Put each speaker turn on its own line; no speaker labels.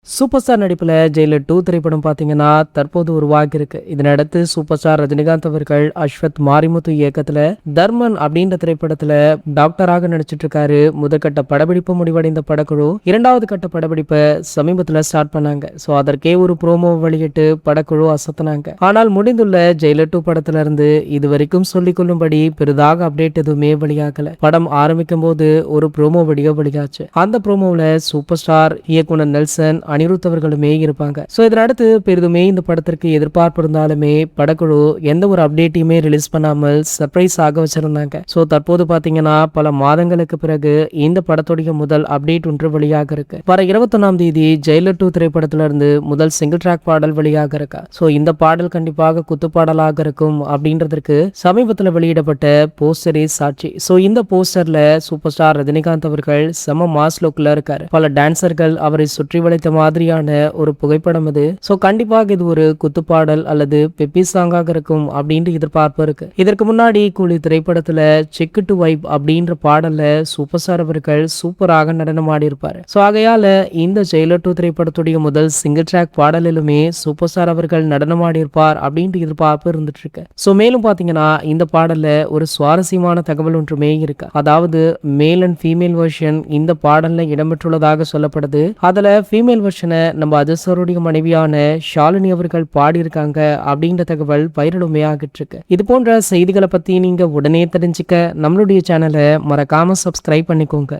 Super star நடிப்பில் Jailer 2 திரைப்படம் பார்த்தீங்கன்னா தற்போது உருவாகியிருக்கு. இதனையடுத்து சூப்பர் ஸ்டார் ரஜினிகாந்த் அவர்கள் அஸ்வத் மாரிமுத்து இயக்கத்தில் தர்மன் அப்படின்ற திரைப்படத்தில் டாக்டராக நடிச்சிட்டு இருக்காரு. முதற்கட்ட படப்பிடிப்பு முடிவடைந்த படக்குழு இரண்டாவது கட்ட படப்பிடிப்பை சமீபத்தில் ஸ்டார்ட் பண்ணாங்க. ஸோ அதற்கே ஒரு ப்ரோமோ வெளியிட்டு படக்குழு அசத்தினாங்க. ஆனால் முடிந்துள்ள ஜெயிலர் 2 படத்துல இருந்து இதுவரைக்கும் சொல்லிக் கொள்ளும்படி பெரிதாக அப்டேட் எதுவுமே வெளியாகல. படம் ஆரம்பிக்கும் போது ஒரு ப்ரோமோ வீடியோ வெளியாச்சு. அந்த ப்ரோமோவில் சூப்பர் ஸ்டார் இயக்குனர் நெல்சன் அனிருத் அவர்களுமே இருப்பாங்க. சோ இதனடுத்து பெரிதுமே இந்த படத்திற்கு எதிர்பார்ப்பு இருந்தாலுமே படக்குழு எந்த ஒரு அப்டேட்டையுமே ரிலீஸ் பண்ணாமல் சர்ப்ரைஸ் ஆக வச்சிருந்தாங்க. சோ தற்போது பாத்தீங்கன்னா பல மாதங்களுக்கு பிறகு இந்த படத்துடைய முதல் அப்டேட் ஒன்று வெளியாக இருக்கு. வர 21ஆம் தேதி ஜெயிலர் 2 திரைப்படத்துல இருந்து முதல் சிங்கிள் ட்ராக் பாடல் வெளியாக இருக்கா. சோ இந்த பாடல் கண்டிப்பாக குத்துப்பாடலாக இருக்கும் அப்படின்றதுக்கு சமீபத்தில் வெளியிடப்பட்ட போஸ்டரே சாட்சி. சோ இந்த போஸ்டர்ல சூப்பர் ஸ்டார் ரஜினிகாந்த் அவர்கள் செம மாஸ் லுக்ல இருக்காரு. பல டான்சர்கள் அவரை சுற்றி வளைத்த மாதிரியான ஒரு புகைப்படம் இது. சோ கண்டிப்பாக இது ஒரு குத்துப்பாடல் அல்லது பெப்பி சாங்காக இருக்கும் அப்படின்ற எதிர்பார்ப்பு இருக்கு. இதற்கு முன்னாடி கூலி திரைப்படத்துல செக் டு வைப் அப்படின்ற பாடல்ல சூப்பர் ஸ்டார் அவர்கள் சூப்பராக நடனம் ஆடி இருப்பாரு. சோ ஆகையால இந்த ஜெயிலர் 2 திரைப்படத்துடைய முதல் சிங்கிள் ட்ராக் பாடலிலுமே சூப்பர் ஸ்டார் அவர்கள் நடனம் ஆடி இருப்பார் அப்படின்ற எதிர்பார்ப்பு இருந்துட்டு இருக்கு. சோ மேலும் பாத்தீங்கன்னா இந்த பாடல்ல ஒரு சுவாரஸ்யமான தகவல் ஒன்றுமே இருக்கு. அதாவது மேல் அண்ட் ஃபீமேல் வெர்ஷன் இந்த பாடல்ல இடம்பெற்றுள்ளதாக சொல்லப்படுது. அதுல ஃபீமேல் வெர்ஷனை நம்ம அஜசருடைய மனைவியான ஷாலினி அவர்கள் பாடியிருக்காங்க அப்படின்ற தகவல் வைரலுமே ஆகிட்டு இருக்கு. இது போன்ற செய்திகளை பத்தி நீங்க உடனே தெரிஞ்சுக்க நம்மளுடைய சேனலை மறக்காம சப்ஸ்கிரைப் பண்ணிக்கோங்க.